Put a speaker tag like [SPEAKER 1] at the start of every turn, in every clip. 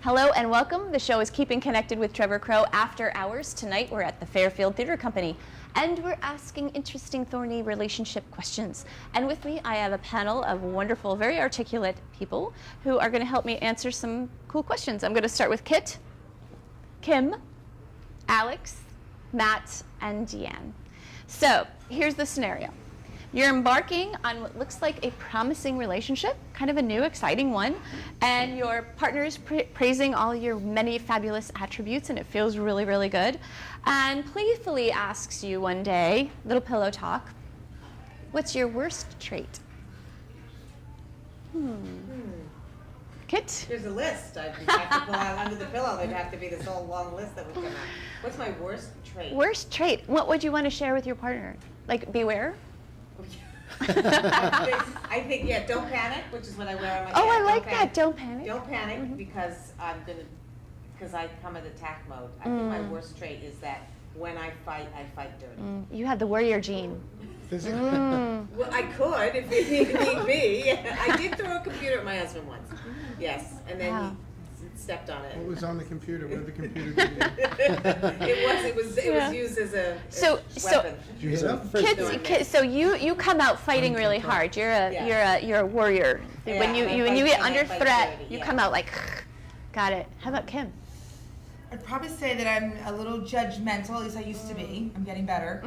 [SPEAKER 1] Hello and welcome. The show is Keeping Connected with Trevor Crow After Hours. Tonight we're at the Fairfield Theatre Company and we're asking interesting, thorny relationship questions. And with me I have a panel of wonderful, very articulate people who are going to help me answer some cool questions. I'm going to start with Kit, Kim, Alex, Matt, and Deanne. So here's the scenario. You're embarking on what looks like a promising relationship, kind of a new, exciting one, and your partner is praising all your many fabulous attributes, and it feels really, really good, and playfully asks you one day, little pillow talk, what's your worst trait? Kit?
[SPEAKER 2] There's a list. I'd have to pull out under the pillow. There'd have to be this whole long list that would come out. What's my worst trait?
[SPEAKER 1] Worst trait. What would you want to share with your partner? Like, beware?
[SPEAKER 2] I think, yeah, don't panic, which is what I wear on my
[SPEAKER 1] Oh,
[SPEAKER 2] head.
[SPEAKER 1] I like that. Don't panic.
[SPEAKER 2] Don't panic because I come in attack mode. I think my worst trait is that when I fight dirty.
[SPEAKER 1] You have the warrior gene.
[SPEAKER 3] Physically?
[SPEAKER 2] Well, I could if need be. I did throw a computer at my husband once. Yes, and then
[SPEAKER 1] Wow.
[SPEAKER 2] he stepped on it.
[SPEAKER 3] What was on the computer? What did the computer do?
[SPEAKER 2] It was used as a weapon.
[SPEAKER 3] Did you hit him?
[SPEAKER 1] Kids, so you come out fighting really hard. You're a warrior.
[SPEAKER 2] Yeah,
[SPEAKER 1] When you get under
[SPEAKER 2] fight
[SPEAKER 1] threat,
[SPEAKER 2] dirty,
[SPEAKER 1] you
[SPEAKER 2] yeah.
[SPEAKER 1] come out like, got it. How about Kim?
[SPEAKER 4] I'd probably say that I'm a little judgmental, at least I used to be. I'm getting better.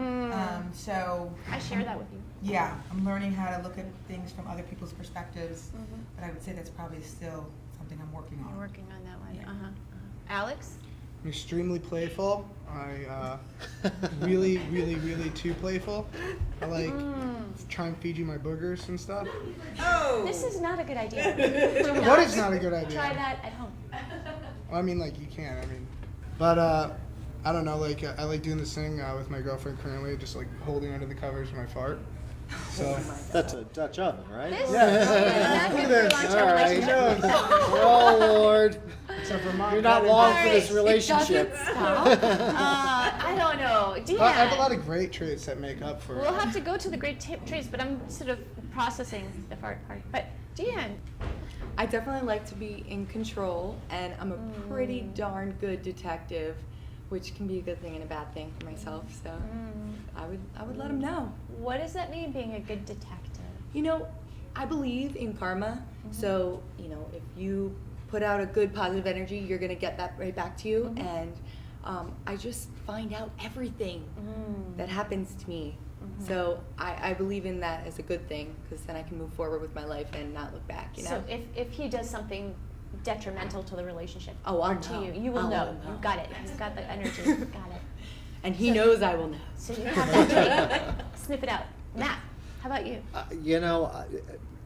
[SPEAKER 4] So
[SPEAKER 1] I share that with you.
[SPEAKER 4] yeah, I'm learning how to look at things from other people's perspectives. But I would say that's probably still something I'm working
[SPEAKER 1] You're
[SPEAKER 4] on.
[SPEAKER 1] working on that one.
[SPEAKER 4] Yeah.
[SPEAKER 1] Alex?
[SPEAKER 3] I'm extremely playful. I really too playful. I like try and feed you my boogers and stuff.
[SPEAKER 2] Oh!
[SPEAKER 1] This is not a good idea.
[SPEAKER 3] What is not a good idea?
[SPEAKER 1] Try that at home.
[SPEAKER 3] Well, I mean, like, you can. I mean, but I don't know. Like, I like doing this thing with my girlfriend currently, just like holding under the covers of my fart. So
[SPEAKER 5] That's a Dutch oven, right?
[SPEAKER 1] This
[SPEAKER 3] Yeah.
[SPEAKER 1] is not good for a long-term
[SPEAKER 5] All right.
[SPEAKER 1] relationship.
[SPEAKER 5] Oh, Lord.
[SPEAKER 3] except for mom.
[SPEAKER 5] You're not long for this
[SPEAKER 1] It
[SPEAKER 5] relationship.
[SPEAKER 1] doesn't stop. I don't know.
[SPEAKER 3] But I have a lot
[SPEAKER 1] Deanne,
[SPEAKER 3] of great traits that make up for
[SPEAKER 1] we'll have to go to the great traits, but I'm sort of processing the fart part. But Deanne,
[SPEAKER 6] I definitely like to be in control, and I'm a pretty darn good detective, which can be a good thing and a bad thing for myself. So I would let him know.
[SPEAKER 1] what does that mean, being a good detective?
[SPEAKER 6] You know, I believe in karma. So if you put out a good positive energy, you're gonna get that right back to you. And I just find out everything that happens to me. So I believe in that as a good thing, because then I can move forward with my life and not look back.
[SPEAKER 1] So if he does something detrimental to the relationship
[SPEAKER 6] Oh, I'll
[SPEAKER 1] or to
[SPEAKER 6] know.
[SPEAKER 1] you, you will
[SPEAKER 6] I'll
[SPEAKER 1] know.
[SPEAKER 6] know.
[SPEAKER 1] You've got it. You've got the energy. Got it.
[SPEAKER 6] And he knows I will know.
[SPEAKER 1] So you have that trait. Sniff it out. Matt, how about you?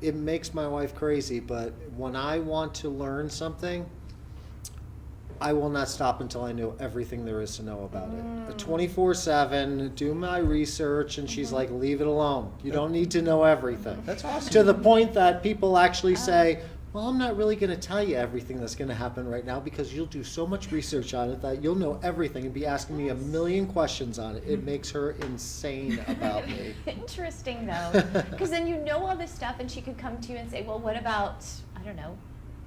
[SPEAKER 5] It makes my wife crazy, but when I want to learn something, I will not stop until I know everything there is to know about it. 24/7, do my research, and she's like, leave it alone. You don't need to know everything.
[SPEAKER 3] That's awesome.
[SPEAKER 5] To the point that people actually say, well, I'm not really going to tell you everything that's going to happen right now because you'll do so much research on it that you'll know everything and be asking me a million questions on it. It makes her insane about me.
[SPEAKER 1] Interesting, though, because then you know all this stuff, and she could come to you and say, well, what about, I don't know,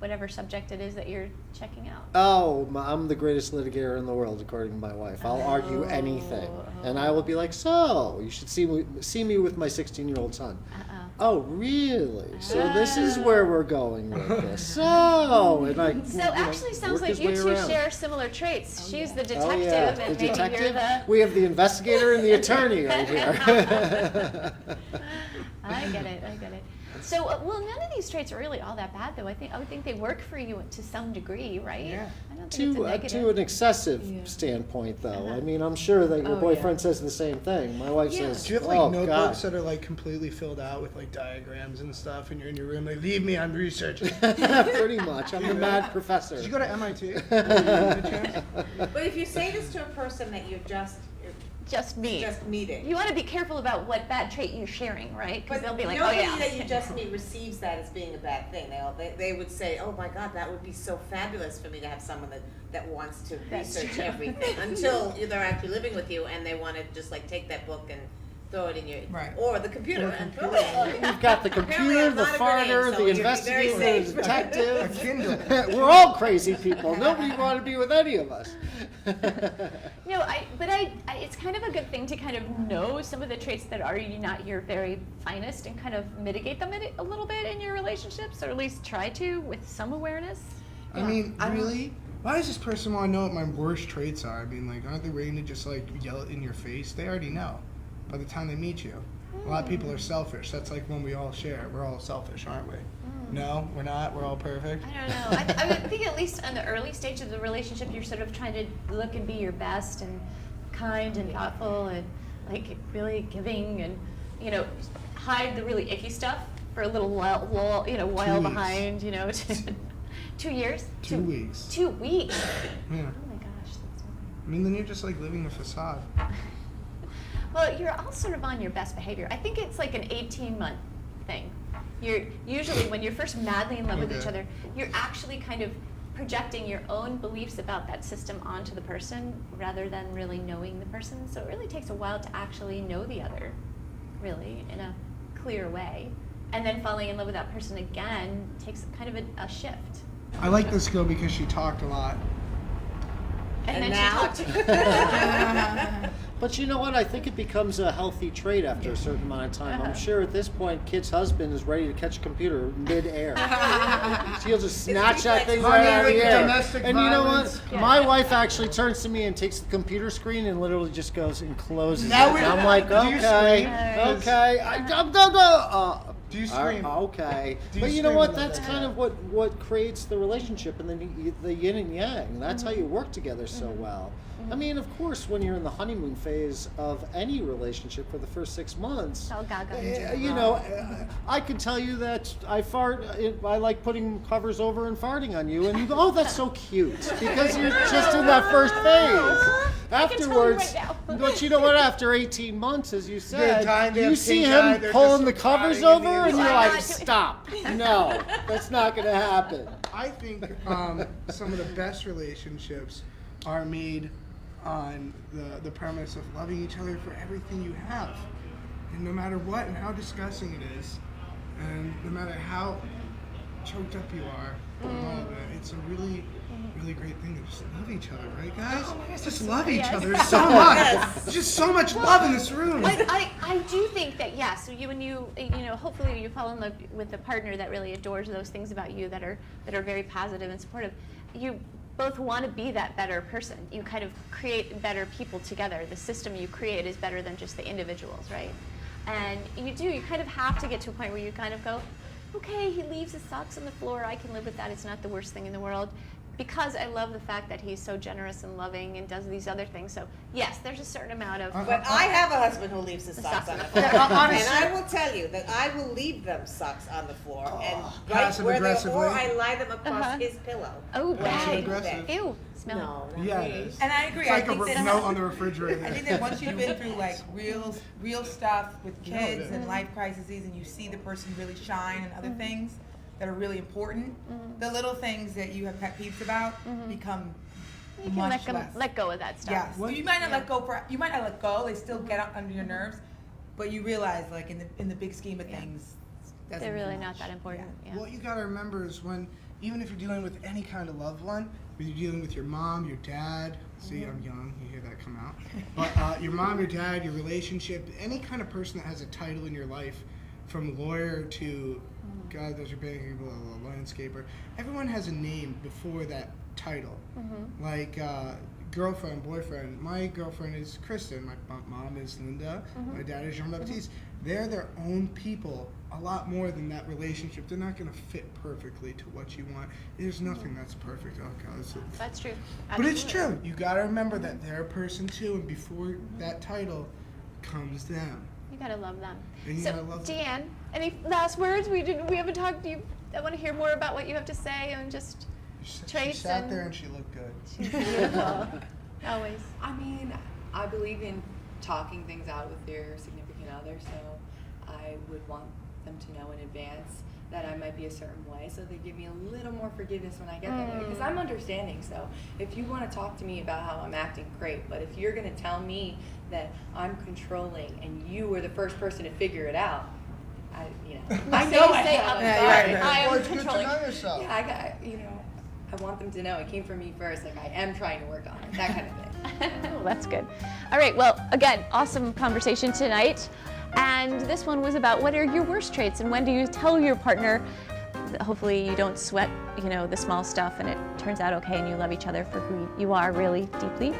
[SPEAKER 1] whatever subject it is that you're checking out.
[SPEAKER 5] Oh, I'm the greatest litigator in the world, according to my wife. I'll argue anything. And I will be like, so, you should see me with my 16-year-old son. Oh, really? So this is where we're going with this. So, and I
[SPEAKER 1] So actually sounds
[SPEAKER 5] work
[SPEAKER 1] like
[SPEAKER 5] his
[SPEAKER 1] you
[SPEAKER 5] way
[SPEAKER 1] two
[SPEAKER 5] around.
[SPEAKER 1] share similar traits. She's the
[SPEAKER 5] Oh,
[SPEAKER 1] detective,
[SPEAKER 5] yeah.
[SPEAKER 1] and
[SPEAKER 5] The
[SPEAKER 1] maybe
[SPEAKER 5] detective.
[SPEAKER 1] you're the...
[SPEAKER 5] We have the investigator and the attorney right here.
[SPEAKER 1] I get it. So, well, none of these traits are really all that bad, though. I would think they work for you to some degree, right?
[SPEAKER 3] Yeah.
[SPEAKER 1] I don't think it's a negative.
[SPEAKER 5] To an excessive standpoint, though. I mean, I'm sure that your boyfriend says the same thing. My wife says,
[SPEAKER 3] Do you have like
[SPEAKER 5] "Oh
[SPEAKER 3] notebooks
[SPEAKER 5] God."
[SPEAKER 3] that are like completely filled out with like diagrams and stuff, and you're in your room like, leave me, I'm researching.
[SPEAKER 5] Pretty much. I'm the mad professor.
[SPEAKER 3] Did you go to MIT? Did you get a chance?
[SPEAKER 2] But if you say this to a person that you're just meeting.
[SPEAKER 1] You want to be careful about what bad trait you're sharing, right? Because they'll be like, oh
[SPEAKER 2] nobody
[SPEAKER 1] yeah.
[SPEAKER 2] that you just meet receives that as being a bad thing. They would say, oh my God, that would be so fabulous for me to have someone that wants to
[SPEAKER 1] That's
[SPEAKER 2] research
[SPEAKER 1] true.
[SPEAKER 2] everything until they're actually living with you and they want to just like take that book and throw it in your,
[SPEAKER 4] Right.
[SPEAKER 2] or the computer
[SPEAKER 3] Or
[SPEAKER 2] and throw
[SPEAKER 3] computer.
[SPEAKER 2] it in.
[SPEAKER 5] You've got the computer, the farter, the investigator, the
[SPEAKER 3] A
[SPEAKER 5] detective.
[SPEAKER 3] Kindle.
[SPEAKER 5] We're all crazy people. Nobody want to be with any of us.
[SPEAKER 1] No, but it's kind of a good thing to kind of know some of the traits that are not your very finest and kind of mitigate them a little bit in your relationships, or at least try to with some awareness.
[SPEAKER 3] I mean, really? Why does this person want to know what my worst traits are? I mean, like, aren't they waiting to just, like, yell it in your face? They already know by the time they meet you. A lot of people are selfish. That's, like, when we all share. We're all selfish, aren't we? No, we're not. We're all perfect.
[SPEAKER 1] I don't know. I would think at least in the early stage of the relationship, you're sort of trying to look and be your best and kind and thoughtful and, like, really giving and, hide the really icky stuff for a little while, while
[SPEAKER 3] weeks.
[SPEAKER 1] behind, 2 years?
[SPEAKER 3] 2 weeks.
[SPEAKER 1] 2 weeks.
[SPEAKER 3] Yeah.
[SPEAKER 1] Oh my gosh, that's
[SPEAKER 3] I mean, then you're just, like, living a facade.
[SPEAKER 1] well, you're all sort of on your best behavior. I think it's like an 18-month thing. You're usually, when you're first madly in love with each
[SPEAKER 3] Okay.
[SPEAKER 1] other, you're actually kind of projecting your own beliefs about that system onto the person rather than really knowing the person. So it really takes a while to actually know the other, really, in a clear way. And then falling in love with that person again takes kind of a shift.
[SPEAKER 3] I like this girl because she talked a lot.
[SPEAKER 1] And then
[SPEAKER 2] now?
[SPEAKER 1] she talked.
[SPEAKER 5] But you know what? I think it becomes a healthy trait after a certain amount of time.
[SPEAKER 1] Uh-huh.
[SPEAKER 5] I'm sure at this point, Kit's husband is ready to catch a computer mid-air. She'll just snatch that thing right out of the air.
[SPEAKER 3] Domestic
[SPEAKER 5] And you know
[SPEAKER 3] violence.
[SPEAKER 5] what?
[SPEAKER 1] Yeah.
[SPEAKER 5] My wife actually turns to me and takes the computer screen and literally just goes and closes
[SPEAKER 3] Now
[SPEAKER 5] it.
[SPEAKER 3] we-
[SPEAKER 5] And I'm like,
[SPEAKER 3] do you
[SPEAKER 5] okay,
[SPEAKER 3] scream?
[SPEAKER 5] okay, go.
[SPEAKER 3] Do you
[SPEAKER 5] All right,
[SPEAKER 3] scream?
[SPEAKER 5] okay.
[SPEAKER 3] Do you
[SPEAKER 5] But you know
[SPEAKER 3] scream
[SPEAKER 5] what?
[SPEAKER 3] about
[SPEAKER 5] That's
[SPEAKER 3] that?
[SPEAKER 5] kind of what creates the relationship and the yin and yang. That's how you work together so well. I mean, of course, when you're in the honeymoon phase of any relationship for the first 6 months,
[SPEAKER 1] all gaga and
[SPEAKER 5] I can tell you that I like putting covers over and farting on you, and you go, oh, that's so cute, because you're just in that first phase.
[SPEAKER 1] I can tell you
[SPEAKER 5] Afterwards,
[SPEAKER 1] right now.
[SPEAKER 5] but you know what? After 18 months, as you said,
[SPEAKER 3] dying to
[SPEAKER 5] you
[SPEAKER 3] have
[SPEAKER 5] see
[SPEAKER 3] pink eye,
[SPEAKER 5] him
[SPEAKER 3] they're
[SPEAKER 5] pulling the
[SPEAKER 3] just
[SPEAKER 5] covers
[SPEAKER 3] rotting in the
[SPEAKER 5] over, and you're
[SPEAKER 1] inside.
[SPEAKER 5] like,
[SPEAKER 1] I'm not doing-
[SPEAKER 5] stop. No, that's not going to happen.
[SPEAKER 3] I think some of the best relationships are made on the premise of loving each other for everything you have, and no matter what and how disgusting it is, and no matter how choked up you are, and all of it, it's a really great thing to just love each other, right, guys? Just love each other so much. There's just so much love in this room.
[SPEAKER 1] I do think that yes, hopefully you fall in love with a partner that really adores those things about you that are very positive and supportive. You both want to be that better person. You kind of create better people together. The system you create is better than just the individuals, right? And you kind of have to get to a point where you kind of go, okay, he leaves his socks on the floor. I can live with that. It's not the worst thing in the world. Because I love the fact that he's so generous and loving and does these other things. So yes, there's a certain amount of.
[SPEAKER 2] But I have a husband who leaves his socks on the floor.
[SPEAKER 3] Honestly-
[SPEAKER 2] And I will tell you that I will leave them socks on the floor and right
[SPEAKER 3] Passive
[SPEAKER 2] where they're,
[SPEAKER 3] aggressively?
[SPEAKER 2] or I lie them across
[SPEAKER 1] Uh-huh.
[SPEAKER 2] his pillow.
[SPEAKER 1] Oh,
[SPEAKER 2] When
[SPEAKER 1] bad.
[SPEAKER 2] I do
[SPEAKER 3] Aggressive.
[SPEAKER 2] that.
[SPEAKER 1] Ew, smell.
[SPEAKER 2] No, not
[SPEAKER 3] Yeah,
[SPEAKER 2] me.
[SPEAKER 3] it is.
[SPEAKER 4] And I agree.
[SPEAKER 3] It's like
[SPEAKER 4] I think
[SPEAKER 3] a
[SPEAKER 4] that
[SPEAKER 3] note on the refrigerator.
[SPEAKER 4] I think that once you've been through like real stuff with
[SPEAKER 3] Yeah,
[SPEAKER 4] kids
[SPEAKER 3] yeah.
[SPEAKER 4] and life crises, and you see the person really shine and other things that are really important, the little things that you have pet peeves about become
[SPEAKER 1] You can
[SPEAKER 4] much less.
[SPEAKER 1] let go of that stuff.
[SPEAKER 4] Yes.
[SPEAKER 3] What-
[SPEAKER 4] You might not let go you might not let go. They still get up under your nerves, but you realize like in the big scheme of things, doesn't
[SPEAKER 1] They're really
[SPEAKER 4] mean
[SPEAKER 1] not
[SPEAKER 4] much.
[SPEAKER 1] that important. Yeah.
[SPEAKER 3] What you gotta remember is when, even if you're dealing with any kind of loved one, when you're dealing with your mom, your dad, see, I'm young, you hear that come out, but your mom, your dad, your relationship, any kind of person that has a title in your life, from lawyer to God does your banking, blah, blah, blah, landscaper, everyone has a name before that title. Like girlfriend, boyfriend. My girlfriend is Kristen. My mom is Linda. My dad is Jean-Baptiste. They're their own people a lot more than that relationship. They're not going to fit perfectly to what you want. There's nothing that's perfect. Oh, God.
[SPEAKER 1] That's true.
[SPEAKER 3] But it's
[SPEAKER 1] Absolutely.
[SPEAKER 3] true. You got to remember that they're a person too, and before that title comes them.
[SPEAKER 1] You gotta love them.
[SPEAKER 3] And you
[SPEAKER 1] So,
[SPEAKER 3] gotta love them.
[SPEAKER 1] Deanne, any last words? We haven't talked to you. I want to hear more about what you have to say and just.
[SPEAKER 3] She
[SPEAKER 1] Traits
[SPEAKER 3] sat
[SPEAKER 1] and-
[SPEAKER 3] there and she looked good.
[SPEAKER 1] She's beautiful. Always.
[SPEAKER 6] I mean, I believe in talking things out with your significant other, so I would want them to know in advance that I might be a certain way, so they give me a little more forgiveness when I get that way, because I'm understanding. So if you want to talk to me about how I'm acting, great, but if you're going to tell me that I'm controlling and you were the first person to figure it out, I know I
[SPEAKER 1] Say,
[SPEAKER 6] have.
[SPEAKER 1] I'm
[SPEAKER 4] Yeah,
[SPEAKER 1] sorry,
[SPEAKER 4] right.
[SPEAKER 1] I am
[SPEAKER 3] Well, it's good to
[SPEAKER 1] controlling.
[SPEAKER 3] know yourself.
[SPEAKER 6] Yeah, I want them to know it came from me first. Like, I am trying to work on it, that kind of thing.
[SPEAKER 1] Oh, that's good. All right, well, again, awesome conversation tonight. And this one was about what are your worst traits and when do you tell your partner that hopefully you don't sweat, the small stuff and it turns out okay and you love each other for who you are really deeply.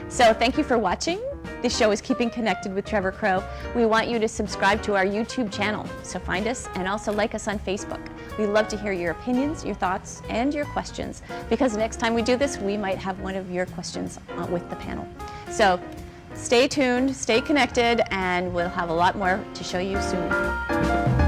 [SPEAKER 1] So thank you for watching. This show is Keeping Connected with Trevor Crow. We want you to subscribe to our YouTube channel, so find us and also like us on Facebook. We love to hear your opinions, your thoughts, and your questions, because next time we do this, we might have one of your questions with the panel. So stay tuned, stay connected, and we'll have a lot more to show you soon.